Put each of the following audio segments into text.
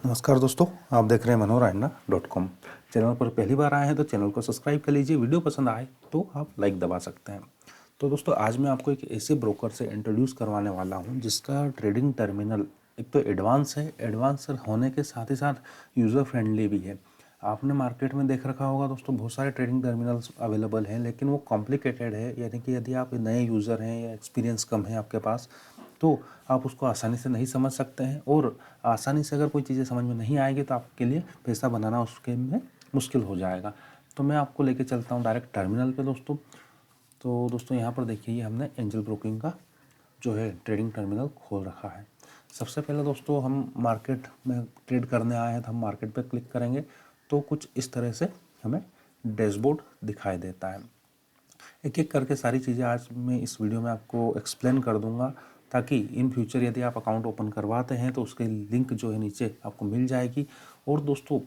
नमस्कार दोस्तों, आप देख रहे हैं मनोरंजना.com। चैनल पर पहली बार आए हैं तो चैनल को सब्सक्राइब कर लीजिए। वीडियो पसंद आए तो आप लाइक दबा सकते हैं। तो दोस्तों, आज मैं आपको एक ऐसे ब्रोकर से इंट्रोड्यूस करवाने वाला हूं जिसका ट्रेडिंग टर्मिनल एक तो एडवांस है, एडवांस होने के साथ ही साथ यूज़र फ्रेंडली भी है। आपने मार्केट में देख रखा होगा दोस्तों, बहुत सारे ट्रेडिंग टर्मिनल्स अवेलेबल हैं, लेकिन वो कॉम्प्लिकेटेड है। यानी कि यदि आप नए यूज़र हैं या एक्सपीरियंस कम है आपके पास, तो आप उसको आसानी से नहीं समझ सकते हैं। और आसानी से अगर कोई चीज़ें समझ में नहीं आएगी तो आपके लिए पैसा बनाना उसके में मुश्किल हो जाएगा। तो मैं आपको लेके चलता हूँ डायरेक्ट टर्मिनल पे दोस्तों। तो दोस्तों, यहाँ पर देखिए, ये हमने एंजल ब्रोकिंग का जो है ट्रेडिंग टर्मिनल खोल रखा है। सबसे पहले दोस्तों, हम मार्केट में ट्रेड करने आए हैं तो हम मार्केट पे क्लिक करेंगे तो कुछ इस तरह से हमें डैशबोर्ड दिखाई देता है। एक एक करके सारी चीज़ें आज मैं इस वीडियो में आपको एक्सप्लेन कर दूंगा, ताकि इन फ्यूचर यदि आप अकाउंट ओपन करवाते हैं तो उसके लिंक जो है नीचे आपको मिल जाएगी। और दोस्तों,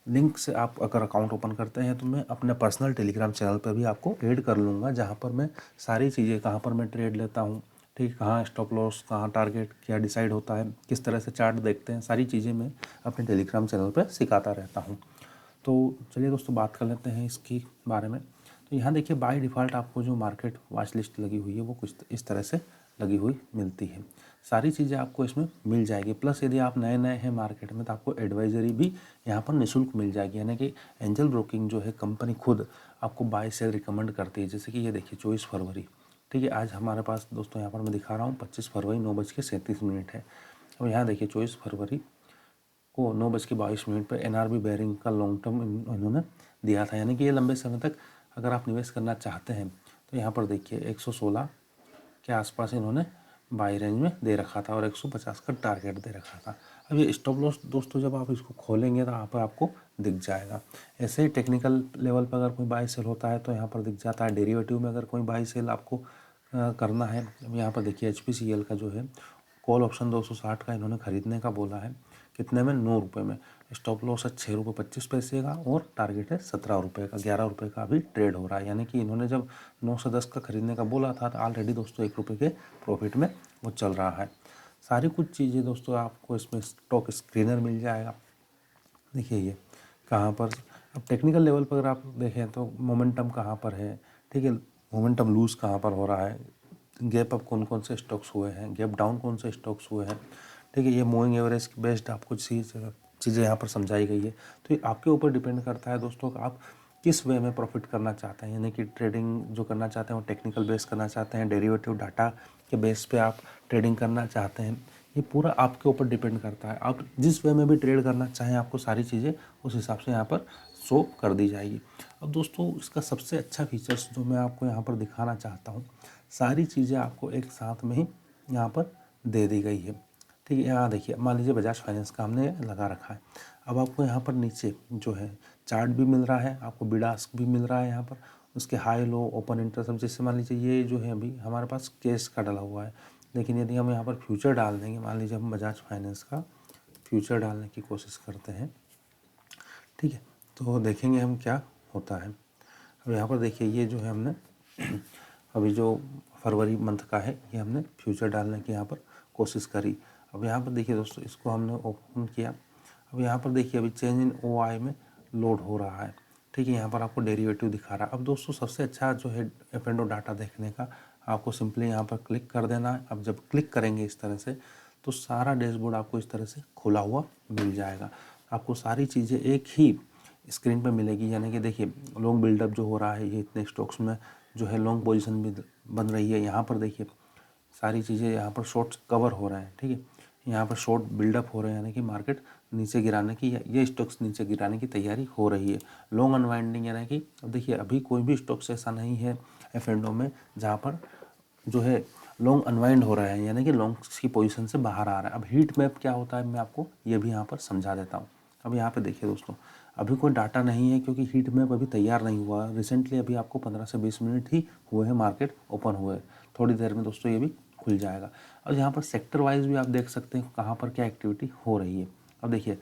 लिंक से आप अगर अकाउंट ओपन करते हैं तो मैं अपने पर्सनल टेलीग्राम चैनल पर भी आपको ऐड कर लूँगा, जहाँ पर मैं सारी चीज़ें, कहाँ पर मैं ट्रेड लेता हूँ, ठीक, कहाँ स्टॉप लॉस, कहाँ टारगेट, क्या डिसाइड होता है, किस तरह से चार्ट देखते हैं, सारी चीज़ें मैं अपने टेलीग्राम चैनल पर सिखाता रहता हूँ। तो चलिए दोस्तों, बात कर लेते हैं इसके बारे में। तो यहाँ देखिए, बाय डिफ़ॉल्ट आपको जो मार्केट वॉच लिस्ट लगी हुई है वो कुछ इस तरह से लगी हुई मिलती है। सारी चीज़ें आपको इसमें मिल जाएगी। प्लस यदि आप नए नए हैं मार्केट में तो आपको एडवाइजरी भी यहाँ पर निःशुल्क मिल जाएगी। यानी कि एंजल ब्रोकिंग जो है कंपनी खुद आपको बाय सेल रिकमेंड करती है। जैसे कि ये देखिए, 24 फरवरी, ठीक है, आज हमारे पास दोस्तों यहाँ पर मैं दिखा रहा हूँ 25 फरवरी 9:37 है। अब यहाँ देखिए, 24 फरवरी को 9:22 पर एनआरबी बेयरिंग का लॉन्ग टर्म इन्होंने दिया था। यानी कि ये लंबे समय तक अगर आप निवेश करना चाहते हैं तो यहाँ पर देखिए 116 के आसपास इन्होंने बाई रेंज में दे रखा था और 150 का टारगेट दे रखा था। अब ये स्टॉप लॉस दोस्तों, जब आप इसको खोलेंगे तो यहाँ पर आपको दिख जाएगा। ऐसे ही टेक्निकल लेवल पर अगर कोई बाई सेल होता है तो यहाँ पर दिख जाता है। डेरिवेटिव में अगर कोई बाई सेल आपको करना है, अब यहाँ पर देखिए HPCL का जो है कॉल ऑप्शन 260 का इन्होंने खरीदने का बोला है। कितने में? 9 रुपये में। स्टॉप लॉस है 6.25 रुपये का और टारगेट है 17 रुपये का। 11 रुपये का अभी ट्रेड हो रहा है। यानी कि इन्होंने जब 9 से 10 का खरीदने का बोला था तो ऑलरेडी दोस्तों 1 रुपये के प्रॉफिट में वो चल रहा है। सारी कुछ चीज़ें दोस्तों आपको इसमें स्टॉक स्क्रीनर मिल जाएगा। देखिए ये कहाँ पर, अब टेक्निकल लेवल पर अगर आप देखें तो मोमेंटम कहाँ पर है, ठीक है, मोमेंटम लूज़ कहाँ पर हो रहा है, गैप अप कौन कौन से स्टॉक्स हुए हैं, गैप डाउन कौन से स्टॉक्स हुए हैं, ठीक है, ये मूविंग एवरेज बेस्ड आपको चीज़ें यहाँ पर समझाई गई है। तो ये आपके ऊपर डिपेंड करता है दोस्तों कि आप किस वे में प्रॉफिट करना चाहते हैं। यानी कि ट्रेडिंग जो करना चाहते हैं वो टेक्निकल बेस करना चाहते हैं, डेरिवेटिव डाटा के बेस पे आप ट्रेडिंग करना चाहते हैं, ये पूरा आपके ऊपर डिपेंड करता है। आप जिस वे में भी ट्रेड करना चाहें, आपको सारी चीज़ें उस हिसाब से यहाँ पर शो कर दी जाएगी। अब दोस्तों, इसका सबसे अच्छा फीचर्स जो मैं आपको यहाँ पर दिखाना चाहता हूँ, सारी चीज़ें आपको एक साथ में ही यहाँ पर दे दी गई है। ठीक है, यहाँ देखिए, मान लीजिए बजाज फाइनेंस का हमने लगा रखा है। अब आपको यहाँ पर नीचे जो है चार्ट भी मिल रहा है, आपको बिड आस्क भी मिल रहा है यहाँ पर, उसके हाई लो ओपन इंटरेस्ट। अब जैसे मान लीजिए ये जो है अभी हमारे पास कैश का डला हुआ है, लेकिन यदि हम यहाँ पर फ्यूचर डाल देंगे, मान लीजिए हम बजाज फाइनेंस का फ्यूचर डालने की कोशिश करते हैं, ठीक है, तो देखेंगे हम क्या होता है। अब यहाँ पर देखिए, ये जो है हमने अभी जो फरवरी मंथ का है, ये हमने फ्यूचर डालने की यहाँ पर कोशिश करी। अब यहाँ पर देखिए दोस्तों, इसको हमने ओपन किया। अब यहाँ पर देखिए, अभी चेंज इन OI में लोड हो रहा है, ठीक है, यहाँ पर आपको डेरिवेटिव दिखा रहा है। अब दोस्तों, सबसे अच्छा जो है F&O डाटा देखने का, आपको सिंपली यहाँ पर क्लिक कर देना है। अब जब क्लिक करेंगे इस तरह से, तो सारा डैशबोर्ड आपको इस तरह से खुला हुआ मिल जाएगा। आपको सारी चीज़ें एक ही स्क्रीन पर मिलेगी। यानी कि देखिए, लॉन्ग बिल्डअप जो हो रहा है, ये इतने स्टॉक्स में जो है लॉन्ग पोजीशन भी बन रही है। यहाँ पर देखिए सारी चीज़ें, यहाँ पर शॉर्ट्स कवर हो रहे हैं, ठीक है, यहाँ पर शॉर्ट बिल्डअप हो रहे हैं, यानी कि मार्केट नीचे गिराने की, ये स्टॉक्स नीचे गिराने की तैयारी हो रही है। लॉन्ग अनवाइंडिंग, यानी कि अब देखिए, अभी कोई भी स्टॉक्स ऐसा नहीं है F&O में जहाँ पर जो है लॉन्ग अनवाइंड हो रहा है, यानी कि लॉन्ग की पोजीशन से बाहर आ रहा है। अब हीट मैप क्या होता है, मैं आपको ये भी यहाँ पर समझा देता हूँ। अब यहाँ पे देखिए दोस्तों, अभी कोई डाटा नहीं है क्योंकि हीट मैप अभी तैयार नहीं हुआ। रिसेंटली अभी आपको 15 से 20 मिनट ही हुए हैं मार्केट ओपन हुए। थोड़ी देर में दोस्तों ये भी खुल जाएगा। अब यहाँ पर सेक्टर वाइज भी आप देख सकते हैं कहाँ पर क्या एक्टिविटी हो रही है। अब देखिए,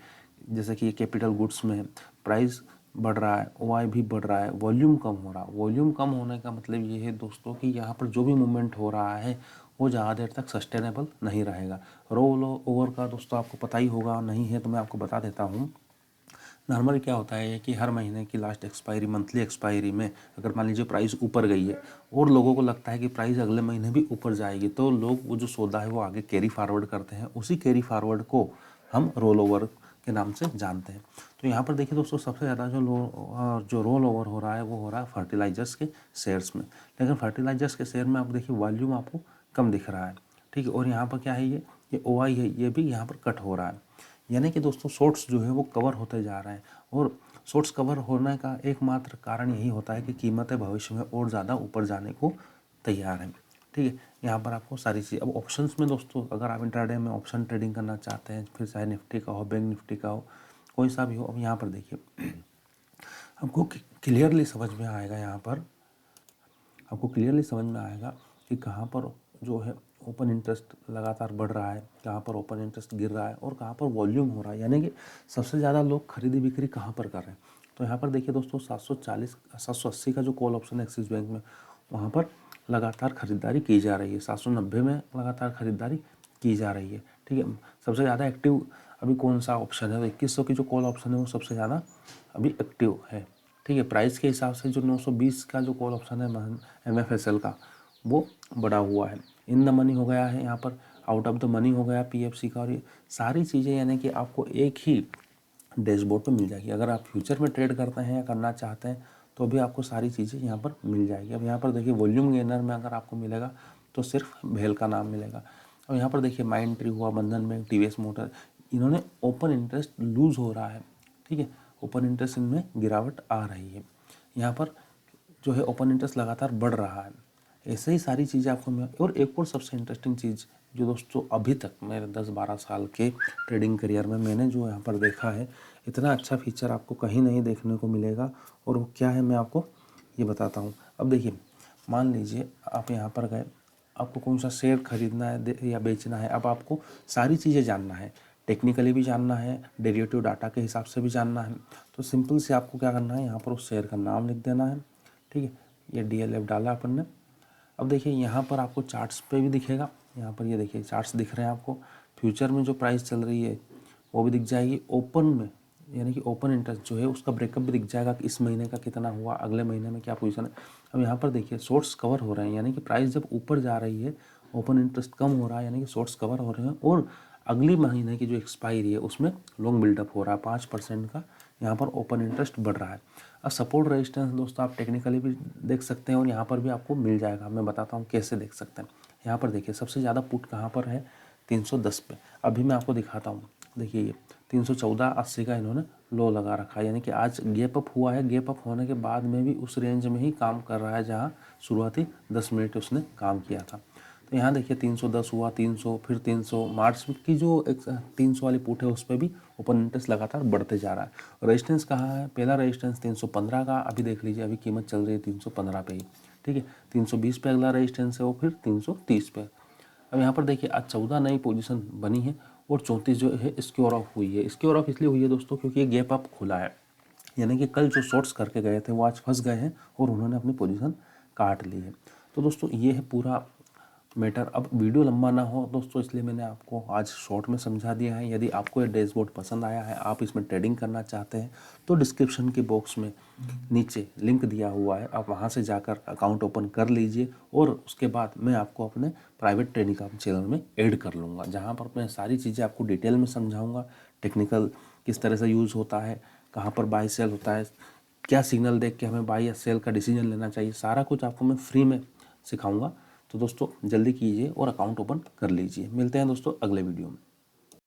जैसे कि कैपिटल गुड्स में प्राइस बढ़ रहा है, OI भी बढ़ रहा है, वॉल्यूम कम हो रहा है। वॉल्यूम कम होने का मतलब ये है दोस्तों कि यहाँ पर जो भी मूवमेंट हो रहा है वो ज़्यादा देर तक सस्टेनेबल नहीं रहेगा। रोल ओवर का दोस्तों आपको पता ही होगा, नहीं है तो मैं आपको बता देता हूँ। नॉर्मली क्या होता है कि हर महीने की लास्ट एक्सपायरी, मंथली एक्सपायरी में अगर मान लीजिए प्राइस ऊपर गई है और लोगों को लगता है कि प्राइस अगले महीने भी ऊपर जाएगी, तो लोग वो जो सौदा है वो आगे कैरी फॉरवर्ड करते हैं। उसी कैरी फॉरवर्ड को हम रोल ओवर के नाम से जानते हैं। तो यहाँ पर देखिए दोस्तों, सबसे ज़्यादा जो रोल ओवर हो रहा है वो हो रहा है फर्टिलाइजर्स के शेयर्स में। लेकिन फर्टिलाइजर्स के शेयर में आप देखिए वॉल्यूम आपको कम दिख रहा है, ठीक है। और यहाँ पर क्या है, ये OI है, ये भी यहाँ पर कट हो रहा है। यानी कि दोस्तों शॉर्ट्स जो है वो कवर होते जा रहे हैं, और शॉर्ट्स कवर होने का एकमात्र कारण यही होता है कि कीमतें भविष्य में और ज़्यादा ऊपर जाने को तैयार हैं, ठीक है। यहाँ पर आपको सारी चीज़, अब ऑप्शंस में दोस्तों अगर आप इंट्राडे में ऑप्शन ट्रेडिंग करना चाहते हैं, फिर चाहे निफ्टी का हो, बैंक निफ्टी का हो, कोई सा भी हो, अब यहाँ पर देखिए आपको क्लियरली समझ में आएगा, यहाँ पर आपको क्लियरली समझ में आएगा कि कहाँ पर जो है ओपन इंटरेस्ट लगातार बढ़ रहा है, कहाँ पर ओपन इंटरेस्ट गिर रहा है, और कहाँ पर वॉल्यूम हो रहा है, यानी कि सबसे ज़्यादा लोग खरीदी बिक्री कहाँ पर कर रहे हैं। तो यहाँ पर देखिए दोस्तों 780 का जो कॉल ऑप्शन है एक्सिस बैंक में, वहाँ पर लगातार खरीदारी की जा रही है। 790 में लगातार खरीदारी की जा रही है, ठीक है। सबसे ज़्यादा एक्टिव अभी कौन सा ऑप्शन है, तो 2100 की जो कॉल ऑप्शन है वो सबसे ज़्यादा अभी एक्टिव है, ठीक है। प्राइस के हिसाब से जो 920 का जो कॉल ऑप्शन है MFSL का, वो बढ़ा हुआ है। इन द मनी हो गया है, यहाँ पर आउट ऑफ द मनी हो गया PFC का, और ये सारी चीज़ें यानी कि आपको एक ही डैशबोर्ड पे मिल जाएगी। अगर आप फ्यूचर में ट्रेड करते हैं या करना चाहते हैं तो भी आपको सारी चीज़ें यहाँ पर मिल जाएगी। अब यहाँ पर देखिए वॉल्यूम गेनर में अगर आपको मिलेगा तो सिर्फ भेल का नाम मिलेगा। और यहाँ पर देखिए माइंड ट्री हुआ, बंधन बैंक, TVS मोटर, इन्होंने ओपन इंटरेस्ट लूज़ हो रहा है, ठीक है। ओपन इंटरेस्ट इनमें गिरावट आ रही है। यहाँ पर जो है ओपन इंटरेस्ट लगातार बढ़ रहा है। ऐसे ही सारी चीज़ें आपको मिल, और एक और सबसे इंटरेस्टिंग चीज़ जो दोस्तों अभी तक मेरे 10-12 साल के ट्रेडिंग करियर में मैंने जो यहाँ पर देखा है, इतना अच्छा फीचर आपको कहीं नहीं देखने को मिलेगा। और वो क्या है मैं आपको ये बताता हूँ। अब देखिए, मान लीजिए आप यहाँ पर गए, आपको कौन सा शेयर खरीदना है या बेचना है, अब आपको सारी चीज़ें जानना है, टेक्निकली भी जानना है, डेरिवेटिव डाटा के हिसाब से भी जानना है। तो सिंपल से आपको क्या करना है, यहाँ पर उस शेयर का नाम लिख देना है, ठीक है। ये DLF डाला अपन ने। अब देखिए यहाँ पर आपको चार्ट्स पे भी दिखेगा, यहाँ पर ये देखिए चार्ट्स दिख रहे हैं आपको। फ्यूचर में जो प्राइस चल रही है वो भी दिख जाएगी। ओपन में यानी कि ओपन इंटरेस्ट जो है उसका ब्रेकअप भी दिख जाएगा कि इस महीने का कितना हुआ, अगले महीने में क्या पोजीशन है। अब यहाँ पर देखिए शॉर्ट्स कवर हो रहे हैं, यानी कि प्राइस जब ऊपर जा रही है ओपन इंटरेस्ट कम हो रहा है, यानी कि शॉर्ट्स कवर हो रहे हैं, और अगली महीने की जो एक्सपायरी है उसमें लॉन्ग बिल्डअप हो रहा है। 5% का यहाँ पर ओपन इंटरेस्ट बढ़ रहा है। अब सपोर्ट रेजिस्टेंस दोस्तों आप टेक्निकली भी देख सकते हैं, और यहाँ पर भी आपको मिल जाएगा। मैं बताता हूँ कैसे देख सकते हैं। यहाँ पर देखिए सबसे ज़्यादा पुट कहाँ पर है, 310 पे। अभी मैं आपको दिखाता हूँ, देखिए ये 314.80 का इन्होंने लो लगा रखा है, यानी कि आज गैप अप हुआ है। गैप अप होने के बाद में भी उस रेंज में ही काम कर रहा है जहाँ शुरुआती 10 मिनट उसने काम किया था। तो यहाँ देखिए 310 हुआ, 300, फिर 300। मार्च की जो 300 वाली पुट है उस पर भी ओपन इंटरेस्ट लगातार बढ़ते जा रहा है। रेजिस्टेंस कहाँ है, पहला रेजिस्टेंस 315 का, अभी देख लीजिए अभी कीमत चल रही है 315 पे ही, ठीक है। 320 पे अगला रेजिस्टेंस है, वो फिर 330 पे। अब यहाँ पर देखिए आज 14 नई पोजीशन बनी है, और 34 जो है स्क्योर ऑफ हुई है। स्क्योर ऑफ इसलिए हुई है दोस्तों क्योंकि ये गैप अप खुला है, यानी कि कल जो शॉर्ट्स करके गए थे वो आज फंस गए हैं और उन्होंने अपनी पोजीशन काट ली है। तो दोस्तों ये है पूरा मैटर। अब वीडियो लंबा ना हो दोस्तों, इसलिए मैंने आपको आज शॉर्ट में समझा दिया है। यदि आपको ये डैशबोर्ड पसंद आया है, आप इसमें ट्रेडिंग करना चाहते हैं, तो डिस्क्रिप्शन के बॉक्स में नीचे लिंक दिया हुआ है, आप वहां से जाकर अकाउंट ओपन कर लीजिए। और उसके बाद मैं आपको अपने प्राइवेट टेलीग्राम चैनल में ऐड कर लूँगा, जहाँ पर मैं सारी चीज़ें आपको डिटेल में समझाऊँगा। टेक्निकल किस तरह से यूज़ होता है, कहाँ पर बाई सेल होता है, क्या सिग्नल देख के हमें बाई या सेल का डिसीजन लेना चाहिए, सारा कुछ आपको मैं फ्री में सिखाऊंगा। तो दोस्तों जल्दी कीजिए और अकाउंट ओपन कर लीजिए। मिलते हैं दोस्तों अगले वीडियो में।